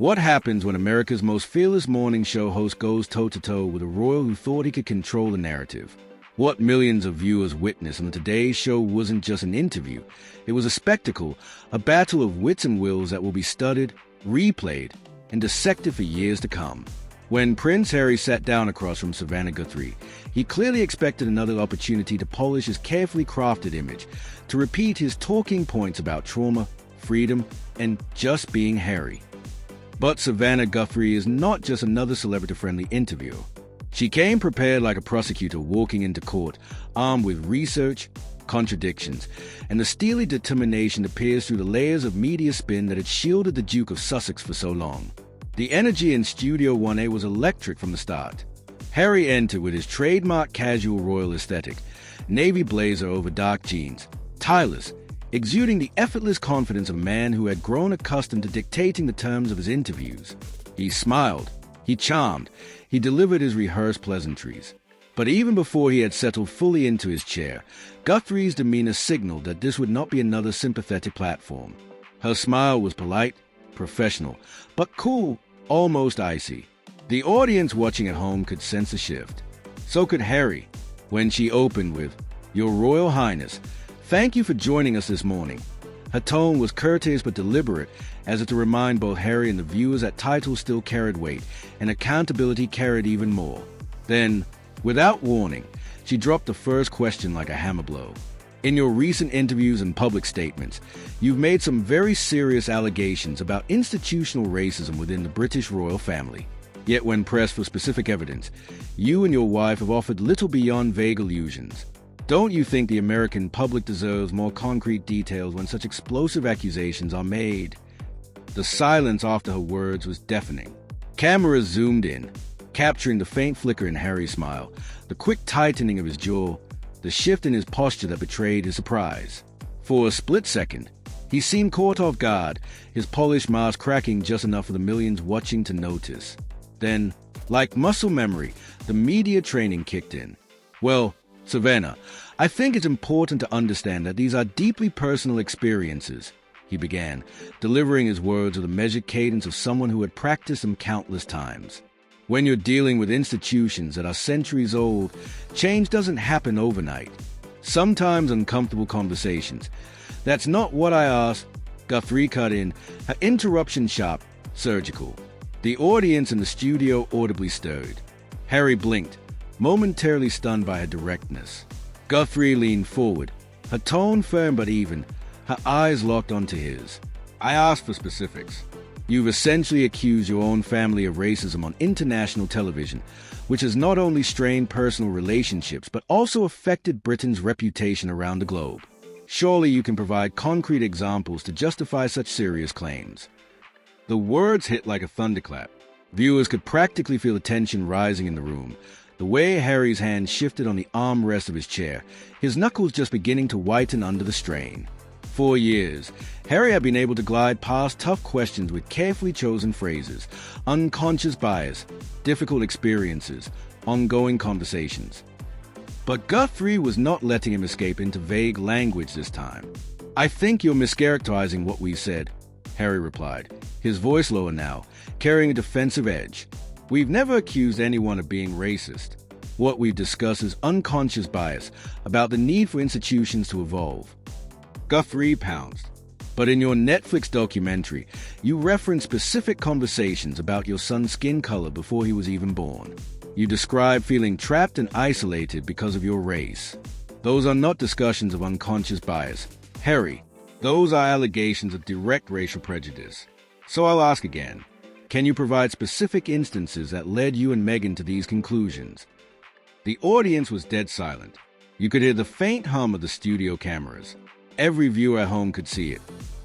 What happens when America's most fearless morning show host goes toe-to-toe with a royal who thought he could control the narrative? What millions of viewers witnessed on the Today Show wasn't just an interview. It was a spectacle, a battle of wits and wills that will be studied, replayed, and dissected for years to come. When Prince Harry sat down across from Savannah Guthrie, he clearly expected another opportunity to polish his carefully crafted image, to repeat his talking points about trauma, freedom, and just being Harry. But Savannah Guthrie is not just another celebrity-friendly interviewer. She came prepared like a prosecutor walking into court, armed with research, contradictions, and the steely determination that peers through the layers of media spin that had shielded the Duke of Sussex for so long. The energy in Studio 1A was electric from the start. Harry entered with his trademark casual royal aesthetic, navy blazer over dark jeans, tireless, exuding the effortless confidence of a man who had grown accustomed to dictating the terms of his interviews. He smiled, he charmed, he delivered his rehearsed pleasantries. But even before he had settled fully into his chair, Guthrie's demeanor signaled that this would not be another sympathetic platform. Her smile was polite, professional, but cool, almost icy. The audience watching at home could sense a shift. So could Harry, when she opened with, "Your Royal Highness, thank you for joining us this morning." Her tone was courteous but deliberate, as if to remind both Harry and the viewers that titles still carried weight, and accountability carried even more. Then, without warning, she dropped the first question like a hammer blow. "In your recent interviews and public statements, you've made some very serious allegations about institutional racism within the British royal family. Yet when pressed for specific evidence, you and your wife have offered little beyond vague allusions. Don't you think the American public deserves more concrete details when such explosive accusations are made?" The silence after her words was deafening. Cameras zoomed in, capturing the faint flicker in Harry's smile, the quick tightening of his jaw, the shift in his posture that betrayed his surprise. For a split second, he seemed caught off guard, his polished mask cracking just enough for the millions watching to notice. Then, like muscle memory, the media training kicked in. "Well, Savannah, I think it's important to understand that these are deeply personal experiences," he began, delivering his words with a measured cadence of someone who had practiced them countless times. "When you're dealing with institutions that are centuries old, change doesn't happen overnight. Sometimes uncomfortable conversations. That's not what I asked." Guthrie cut in, her interruption sharp, surgical. The audience in the studio audibly stirred. Harry blinked, momentarily stunned by her directness. Guthrie leaned forward, her tone firm but even, her eyes locked onto his. "I asked for specifics. You've essentially accused your own family of racism on international television, which has not only strained personal relationships but also affected Britain's reputation around the globe. Surely you can provide concrete examples to justify such serious claims." The words hit like a thunderclap. Viewers could practically feel the tension rising in the room. The way Harry's hand shifted on the armrest of his chair, his knuckles just beginning to whiten under the strain. For years, Harry had been able to glide past tough questions with carefully chosen phrases, unconscious bias, difficult experiences, ongoing conversations. But Guthrie was not letting him escape into vague language this time. "I think you're mischaracterizing what we said," Harry replied, his voice lower now, carrying a defensive edge. "We've never accused anyone of being racist. What we've discussed is unconscious bias about the need for institutions to evolve." Guthrie pounced. "But in your Netflix documentary, you referenced specific conversations about your son's skin color before he was even born. You described feeling trapped and isolated because of your race. Those are not discussions of unconscious bias. Harry, those are allegations of direct racial prejudice. So I'll ask again. Can you provide specific instances that led you and Meghan to these conclusions?" The audience was dead silent. You could hear the faint hum of the studio cameras. Every viewer at home could see it.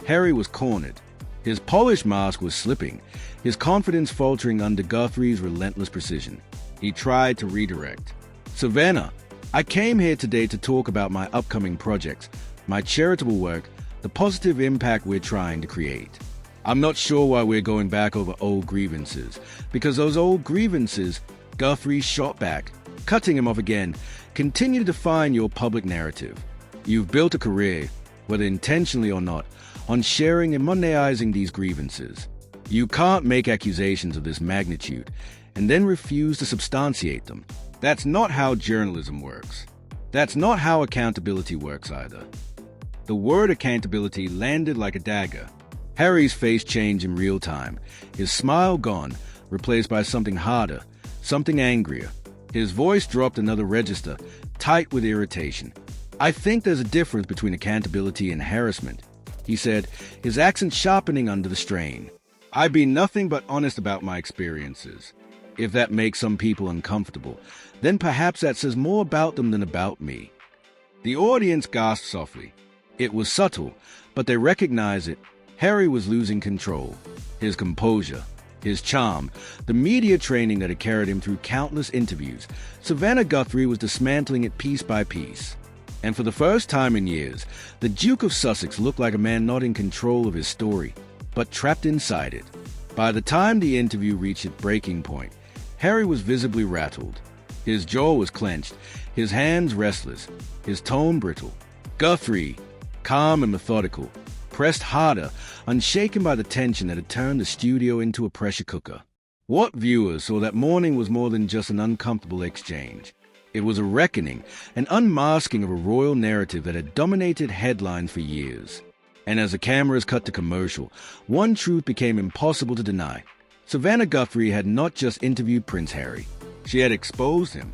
Harry was cornered. His polished mask was slipping, his confidence faltering under Guthrie's relentless precision. He tried to redirect. "Savannah, I came here today to talk about my upcoming projects, my charitable work, the positive impact we're trying to create. I'm not sure why we're going back over old grievances, because those old grievances," Guthrie shot back, cutting him off again, "continue to define your public narrative. You've built a career, whether intentionally or not, on sharing and monetizing these grievances. You can't make accusations of this magnitude and then refuse to substantiate them. That's not how journalism works. That's not how accountability works either. The word accountability landed like a dagger. Harry's face changed in real time, his smile gone, replaced by something harder, something angrier. His voice dropped another register, tight with irritation. "I think there's a difference between accountability and harassment," he said, his accent sharpening under the strain. "I've been nothing but honest about my experiences. If that makes some people uncomfortable, then perhaps that says more about them than about me." The audience gasped softly. It was subtle, but they recognized it. Harry was losing control. His composure, his charm, the media training that had carried him through countless interviews. Savannah Guthrie was dismantling it piece by piece. And for the first time in years, the Duke of Sussex looked like a man not in control of his story, but trapped inside it. By the time the interview reached its breaking point, Harry was visibly rattled. His jaw was clenched, his hands restless, his tone brittle. Guthrie, calm and methodical, pressed harder, unshaken by the tension that had turned the studio into a pressure cooker. What viewers saw that morning was more than just an uncomfortable exchange. It was a reckoning, an unmasking of a royal narrative that had dominated headlines for years. And as the cameras cut to commercial, one truth became impossible to deny. Savannah Guthrie had not just interviewed Prince Harry. She had exposed him.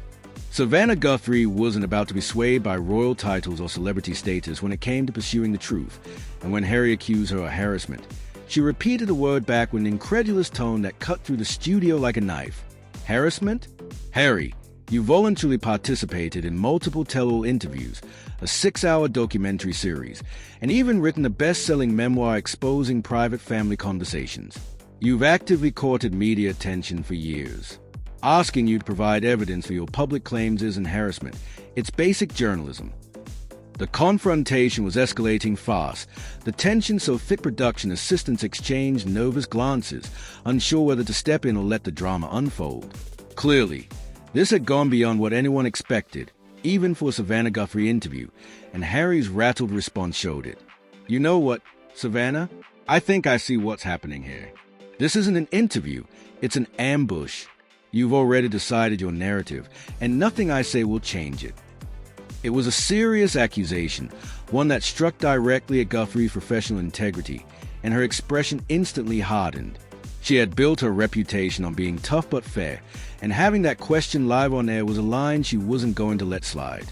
Savannah Guthrie wasn't about to be swayed by royal titles or celebrity status when it came to pursuing the truth, and when Harry accused her of harassment, she repeated the word back with an incredulous tone that cut through the studio like a knife. "Harassment? Harry, you voluntarily participated in multiple tell-all interviews, a 6-hour documentary series, and even written a best-selling memoir exposing private family conversations. You've actively courted media attention for years. Asking you to provide evidence for your public claims isn't harassment. It's basic journalism." The confrontation was escalating fast. The tension so thick production assistants exchanged nervous glances, unsure whether to step in or let the drama unfold. Clearly, this had gone beyond what anyone expected, even for a Savannah Guthrie interview, and Harry's rattled response showed it. "You know what, Savannah? I think I see what's happening here. This isn't an interview, it's an ambush. You've already decided your narrative, and nothing I say will change it." It was a serious accusation, one that struck directly at Guthrie's professional integrity, and her expression instantly hardened. She had built her reputation on being tough but fair, and having that question live on air was a line she wasn't going to let slide.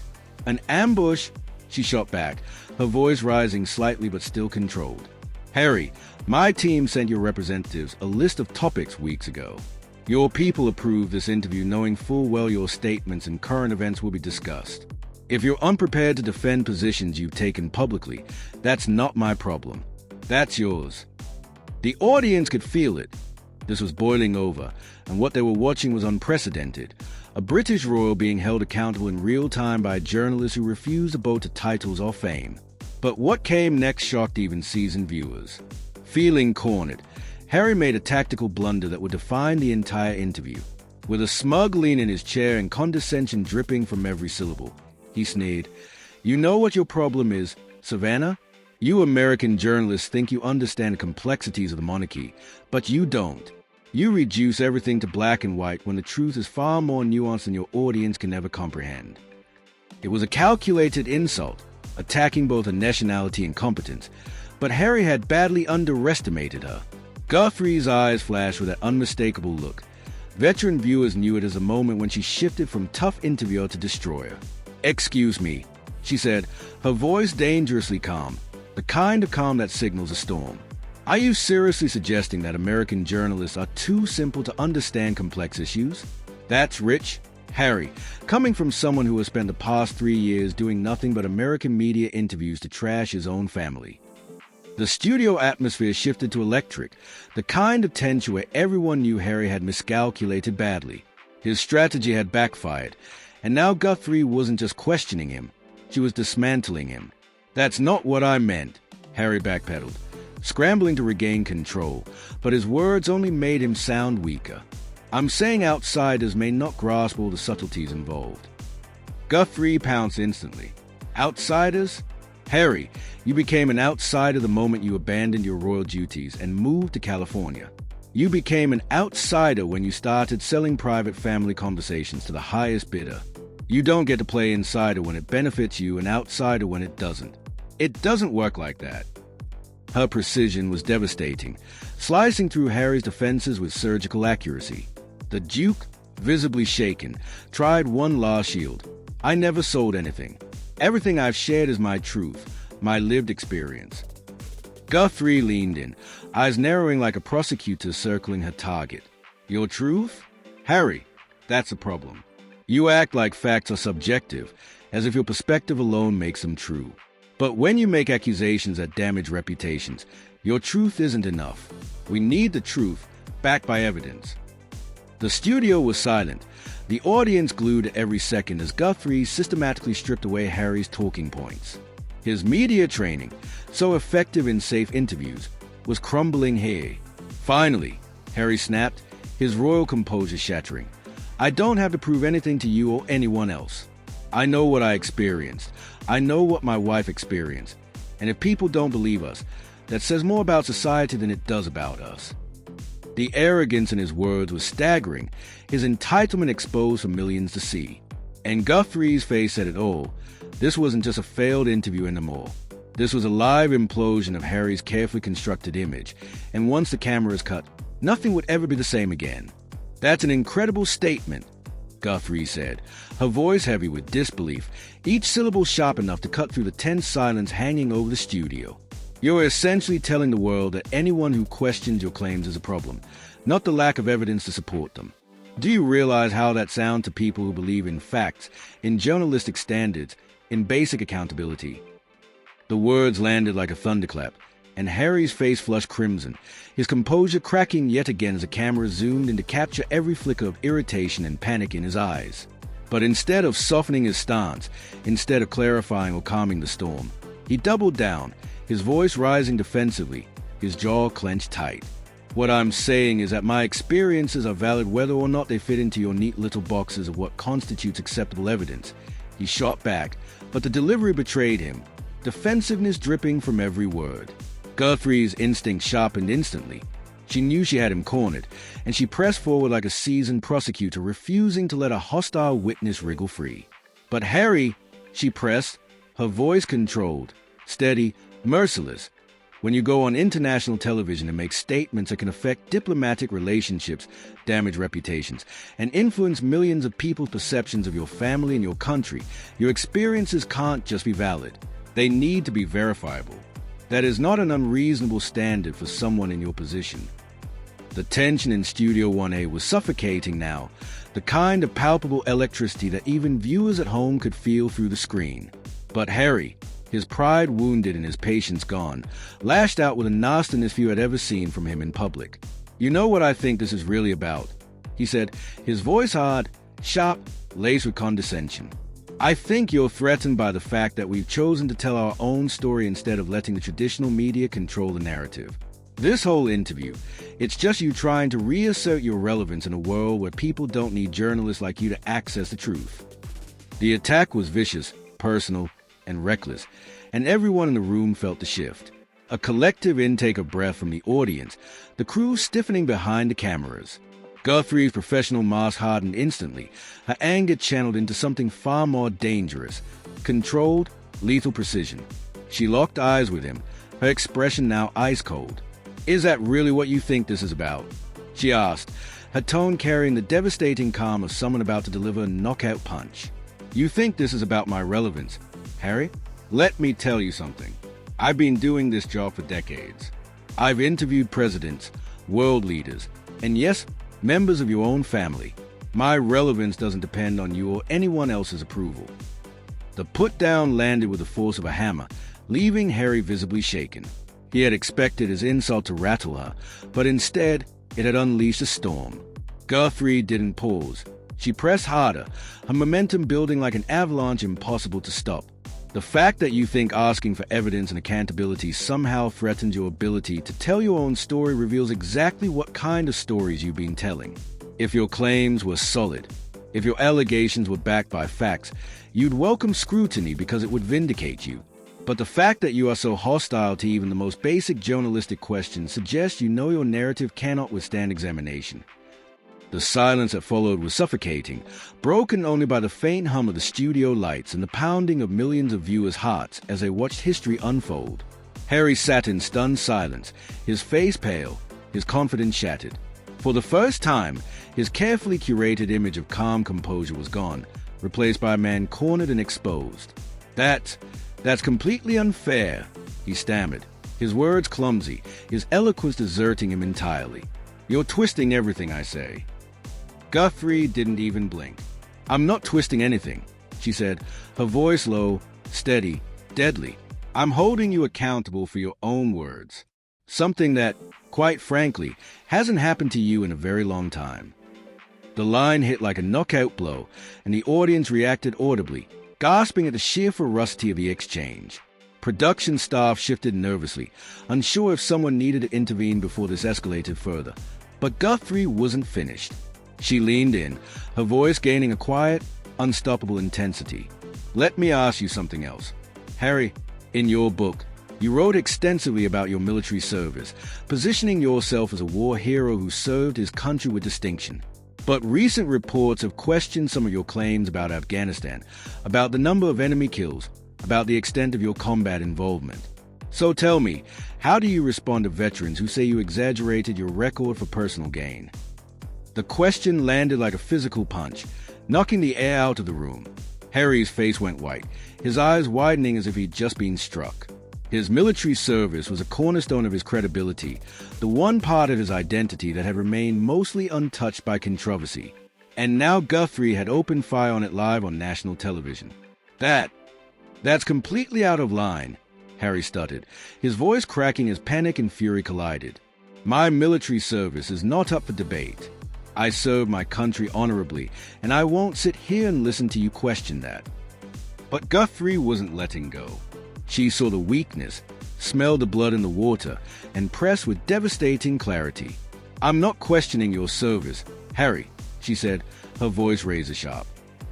"An ambush?" she shot back, her voice rising slightly but still controlled. "Harry, my team sent your representatives a list of topics weeks ago. Your people approved this interview knowing full well your statements and current events will be discussed. If you're unprepared to defend positions you've taken publicly, that's not my problem. That's yours." The audience could feel it. This was boiling over, and what they were watching was unprecedented. A British royal being held accountable in real time by a journalist who refused to bow to titles or fame. But what came next shocked even seasoned viewers. Feeling cornered, Harry made a tactical blunder that would define the entire interview. With a smug lean in his chair and condescension dripping from every syllable, he sneered, "You know what your problem is, Savannah? You American journalists think you understand the complexities of the monarchy, but you don't. You reduce everything to black and white when the truth is far more nuanced than your audience can ever comprehend." It was a calculated insult, attacking both her nationality and competence, but Harry had badly underestimated her. Guthrie's eyes flashed with that unmistakable look. Veteran viewers knew it as a moment when she shifted from tough interviewer to destroyer. "Excuse me," she said, her voice dangerously calm, the kind of calm that signals a storm. "Are you seriously suggesting that American journalists are too simple to understand complex issues? That's rich, Harry, coming from someone who has spent the past 3 years doing nothing but American media interviews to trash his own family." The studio atmosphere shifted to electric, the kind of tension where everyone knew Harry had miscalculated badly. His strategy had backfired, and now Guthrie wasn't just questioning him, she was dismantling him. "That's not what I meant," Harry backpedaled, scrambling to regain control, but his words only made him sound weaker. "I'm saying outsiders may not grasp all the subtleties involved." Guthrie pounced instantly. "Outsiders? Harry, you became an outsider the moment you abandoned your royal duties and moved to California. You became an outsider when you started selling private family conversations to the highest bidder. You don't get to play insider when it benefits you and outsider when it doesn't. It doesn't work like that. Her precision was devastating, slicing through Harry's defenses with surgical accuracy. The Duke, visibly shaken, tried one last shield. I never sold anything. Everything I've shared is my truth, my lived experience. Guthrie leaned in, eyes narrowing like a prosecutor circling her target. Your truth? Harry, that's a problem. You act like facts are subjective, as if your perspective alone makes them true. But when you make accusations that damage reputations, your truth isn't enough. We need the truth, backed by evidence. The studio was silent, the audience glued to every second as Guthrie systematically stripped away Harry's talking points. His media training, so effective in safe interviews, was crumbling here. Finally, Harry snapped, his royal composure shattering. I don't have to prove anything to you or anyone else. I know what I experienced. I know what my wife experienced. And if people don't believe us, that says more about society than it does about us. The arrogance in his words was staggering, his entitlement exposed for millions to see. And Guthrie's face said it all. This wasn't just a failed interview anymore. This was a live implosion of Harry's carefully constructed image, and once the camera is cut, nothing would ever be the same again. That's an incredible statement, Guthrie said, her voice heavy with disbelief, each syllable sharp enough to cut through the tense silence hanging over the studio. You're essentially telling the world that anyone who questions your claims is a problem, not the lack of evidence to support them. Do you realize how that sounds to people who believe in facts, in journalistic standards, in basic accountability? The words landed like a thunderclap, and Harry's face flushed crimson, his composure cracking yet again as the camera zoomed in to capture every flicker of irritation and panic in his eyes. But instead of softening his stance, instead of clarifying or calming the storm, he doubled down, his voice rising defensively, his jaw clenched tight. What I'm saying is that my experiences are valid whether or not they fit into your neat little boxes of what constitutes acceptable evidence. He shot back, but the delivery betrayed him, defensiveness dripping from every word. Guthrie's instinct sharpened instantly. She knew she had him cornered, and she pressed forward like a seasoned prosecutor refusing to let a hostile witness wriggle free. But Harry, she pressed, her voice controlled, steady, merciless. When you go on international television and make statements that can affect diplomatic relationships, damage reputations, and influence millions of people's perceptions of your family and your country, your experiences can't just be valid. They need to be verifiable. That is not an unreasonable standard for someone in your position. The tension in Studio 1A was suffocating now, the kind of palpable electricity that even viewers at home could feel through the screen. But Harry, his pride wounded and his patience gone, lashed out with a nastiness few had ever seen from him in public. You know what I think this is really about, he said, his voice hard, sharp, laced with condescension. I think you're threatened by the fact that we've chosen to tell our own story instead of letting the traditional media control the narrative. This whole interview, it's just you trying to reassert your relevance in a world where people don't need journalists like you to access the truth. The attack was vicious, personal, and reckless, and everyone in the room felt the shift. A collective intake of breath from the audience, the crew stiffening behind the cameras. Guthrie's professional mask hardened instantly, her anger channeled into something far more dangerous, controlled, lethal precision. She locked eyes with him, her expression now ice-cold. Is that really what you think this is about? She asked, her tone carrying the devastating calm of someone about to deliver a knockout punch. You think this is about my relevance, Harry? Let me tell you something. I've been doing this job for decades. I've interviewed presidents, world leaders, and yes, members of your own family. My relevance doesn't depend on you or anyone else's approval. The put-down landed with the force of a hammer, leaving Harry visibly shaken. He had expected his insult to rattle her, but instead, it had unleashed a storm. Guthrie didn't pause. She pressed harder, her momentum building like an avalanche impossible to stop. The fact that you think asking for evidence and accountability somehow threatens your ability to tell your own story reveals exactly what kind of stories you've been telling. If your claims were solid, if your allegations were backed by facts, you'd welcome scrutiny because it would vindicate you. But the fact that you are so hostile to even the most basic journalistic questions suggests you know your narrative cannot withstand examination. The silence that followed was suffocating, broken only by the faint hum of the studio lights and the pounding of millions of viewers' hearts as they watched history unfold. Harry sat in stunned silence, his face pale, his confidence shattered. For the first time, his carefully curated image of calm composure was gone, replaced by a man cornered and exposed. That's completely unfair, he stammered, his words clumsy, his eloquence deserting him entirely. You're twisting everything I say. Guthrie didn't even blink. I'm not twisting anything, she said, her voice low, steady, deadly. I'm holding you accountable for your own words. Something that, quite frankly, hasn't happened to you in a very long time. The line hit like a knockout blow, and the audience reacted audibly, gasping at the sheer ferocity of the exchange. Production staff shifted nervously, unsure if someone needed to intervene before this escalated further. But Guthrie wasn't finished. She leaned in, her voice gaining a quiet, unstoppable intensity. Let me ask you something else. Harry, in your book, you wrote extensively about your military service, positioning yourself as a war hero who served his country with distinction. But recent reports have questioned some of your claims about Afghanistan, about the number of enemy kills, about the extent of your combat involvement. So tell me, how do you respond to veterans who say you exaggerated your record for personal gain? The question landed like a physical punch, knocking the air out of the room. Harry's face went white, his eyes widening as if he'd just been struck. His military service was a cornerstone of his credibility, the one part of his identity that had remained mostly untouched by controversy. And now Guthrie had opened fire on it live on national television. That's completely out of line, Harry stuttered, his voice cracking as panic and fury collided. My military service is not up for debate. I serve my country honorably, and I won't sit here and listen to you question that. But Guthrie wasn't letting go. She saw the weakness, smelled the blood in the water, and pressed with devastating clarity. I'm not questioning your service, Harry, she said, her voice razor-sharp.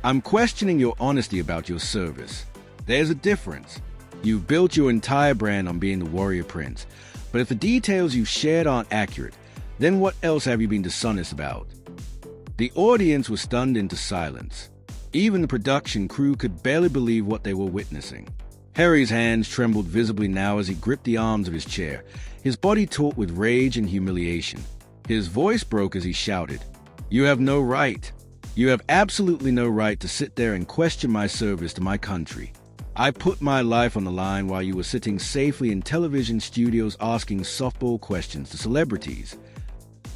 I'm questioning your honesty about your service. There's a difference. You've built your entire brand on being the warrior prince, but if the details you've shared aren't accurate, then what else have you been dishonest about? The audience was stunned into silence. Even the production crew could barely believe what they were witnessing. Harry's hands trembled visibly now as he gripped the arms of his chair, his body taut with rage and humiliation. His voice broke as he shouted, You have no right. You have absolutely no right to sit there and question my service to my country. I put my life on the line while you were sitting safely in television studios asking softball questions to celebrities.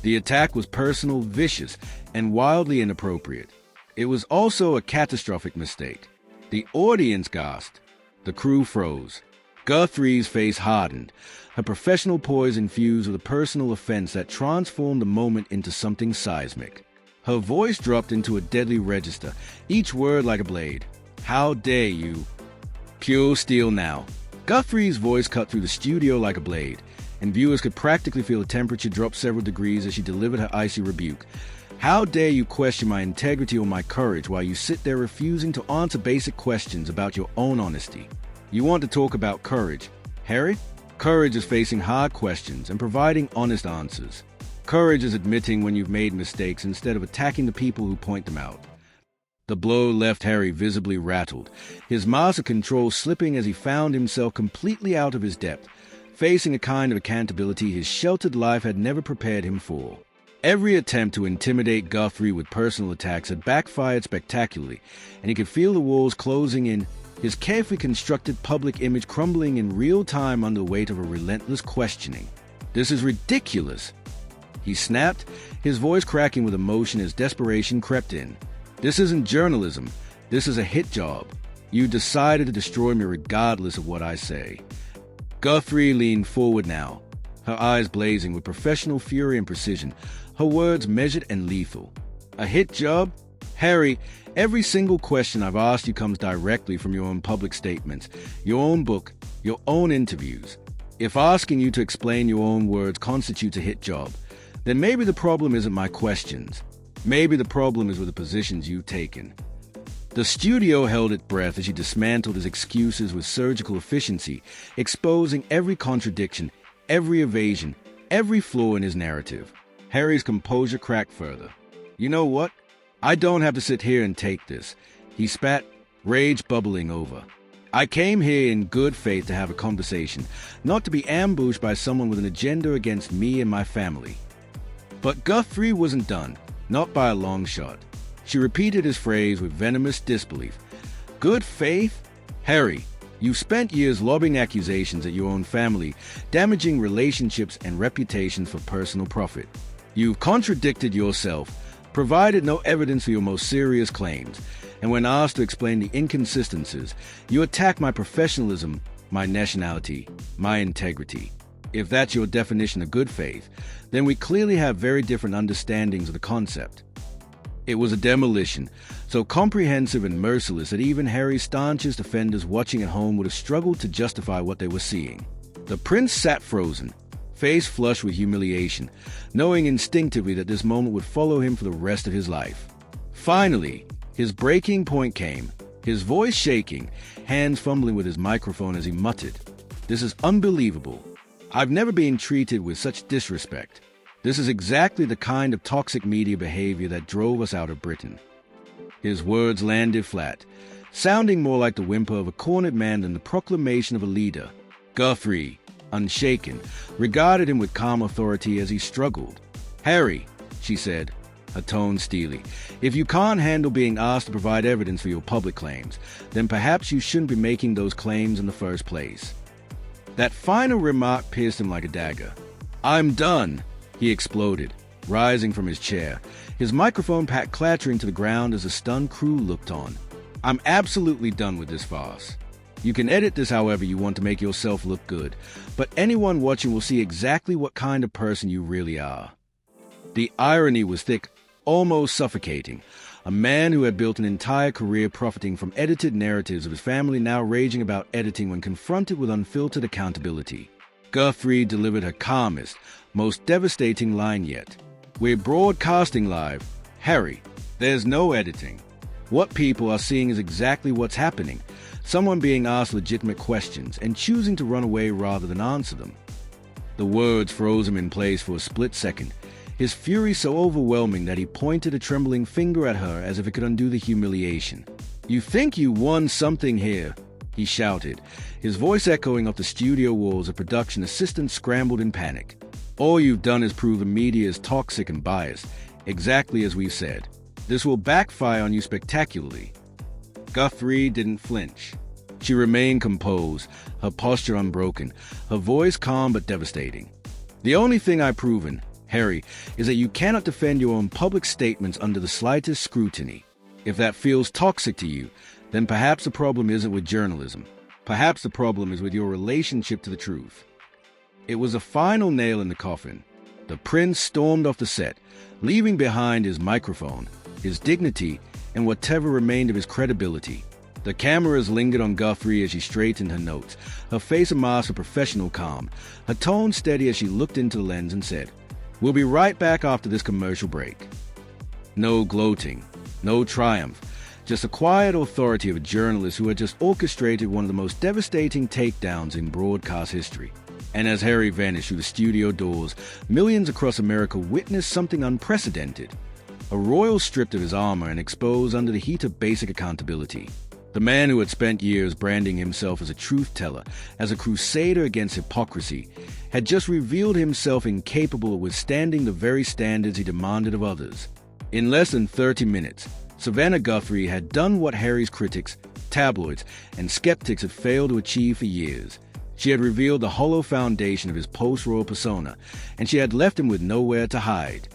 The attack was personal, vicious, and wildly inappropriate. It was also a catastrophic mistake. The audience gasped. The crew froze. Guthrie's face hardened, her professional poise infused with a personal offense that transformed the moment into something seismic. Her voice dropped into a deadly register, each word like a blade. How dare you? Pure steel now. Guthrie's voice cut through the studio like a blade, and viewers could practically feel the temperature drop several degrees as she delivered her icy rebuke. How dare you question my integrity or my courage while you sit there refusing to answer basic questions about your own honesty? You want to talk about courage, Harry? Courage is facing hard questions and providing honest answers. Courage is admitting when you've made mistakes instead of attacking the people who point them out. The blow left Harry visibly rattled, his mask of control slipping as he found himself completely out of his depth, facing a kind of accountability his sheltered life had never prepared him for. Every attempt to intimidate Guthrie with personal attacks had backfired spectacularly, and he could feel the walls closing in, his carefully constructed public image crumbling in real time under the weight of a relentless questioning. This is ridiculous, he snapped, his voice cracking with emotion as desperation crept in. This isn't journalism. This is a hit job. You decided to destroy me regardless of what I say. Guthrie leaned forward now, her eyes blazing with professional fury and precision, her words measured and lethal. A hit job? Harry, every single question I've asked you comes directly from your own public statements, your own book, your own interviews. If asking you to explain your own words constitutes a hit job, then maybe the problem isn't my questions. Maybe the problem is with the positions you've taken. The studio held its breath as she dismantled his excuses with surgical efficiency, exposing every contradiction, every evasion, every flaw in his narrative. Harry's composure cracked further. "You know what? I don't have to sit here and take this," he spat, rage bubbling over. "I came here in good faith to have a conversation, not to be ambushed by someone with an agenda against me and my family." But Guthrie wasn't done, not by a long shot. She repeated his phrase with venomous disbelief. "Good faith? Harry, you've spent years lobbing accusations at your own family, damaging relationships and reputations for personal profit. You've contradicted yourself, provided no evidence for your most serious claims, and when asked to explain the inconsistencies, you attack my professionalism, my nationality, my integrity. If that's your definition of good faith, then we clearly have very different understandings of the concept." It was a demolition, so comprehensive and merciless that even Harry's staunchest defenders watching at home would have struggled to justify what they were seeing. The prince sat frozen, face flushed with humiliation, knowing instinctively that this moment would follow him for the rest of his life. Finally, his breaking point came, his voice shaking, hands fumbling with his microphone as he muttered, "This is unbelievable. I've never been treated with such disrespect. This is exactly the kind of toxic media behavior that drove us out of Britain." His words landed flat, sounding more like the whimper of a cornered man than the proclamation of a leader. Guthrie, unshaken, regarded him with calm authority as he struggled. "Harry," she said, her tone steely, "if you can't handle being asked to provide evidence for your public claims, then perhaps you shouldn't be making those claims in the first place." That final remark pierced him like a dagger. "I'm done," he exploded, rising from his chair, his microphone pack clattering to the ground as the stunned crew looked on. "I'm absolutely done with this farce. You can edit this however you want to make yourself look good, but anyone watching will see exactly what kind of person you really are." The irony was thick, almost suffocating. A man who had built an entire career profiting from edited narratives of his family now raging about editing when confronted with unfiltered accountability. Guthrie delivered her calmest, most devastating line yet. "We're broadcasting live. Harry, there's no editing. What people are seeing is exactly what's happening. Someone being asked legitimate questions and choosing to run away rather than answer them." The words froze him in place for a split second, his fury so overwhelming that he pointed a trembling finger at her as if it could undo the humiliation. "You think you won something here?" he shouted, his voice echoing off the studio walls as production assistants scrambled in panic. "All you've done is prove the media is toxic and biased, exactly as we've said. This will backfire on you spectacularly." Guthrie didn't flinch. She remained composed, her posture unbroken, her voice calm but devastating. "The only thing I've proven, Harry, is that you cannot defend your own public statements under the slightest scrutiny. If that feels toxic to you, then perhaps the problem isn't with journalism. Perhaps the problem is with your relationship to the truth." It was a final nail in the coffin. The prince stormed off the set, leaving behind his microphone, his dignity, and whatever remained of his credibility. The cameras lingered on Guthrie as she straightened her notes, her face a mask of professional calm, her tone steady as she looked into the lens and said, "We'll be right back after this commercial break." No gloating, no triumph, just the quiet authority of a journalist who had just orchestrated one of the most devastating takedowns in broadcast history. And as Harry vanished through the studio doors, millions across America witnessed something unprecedented. A royal stripped of his armor and exposed under the heat of basic accountability. The man who had spent years branding himself as a truth-teller, as a crusader against hypocrisy, had just revealed himself incapable of withstanding the very standards he demanded of others. In less than 30 minutes, Savannah Guthrie had done what Harry's critics, tabloids, and skeptics had failed to achieve for years. She had revealed the hollow foundation of his post-royal persona, and she had left him with nowhere to hide.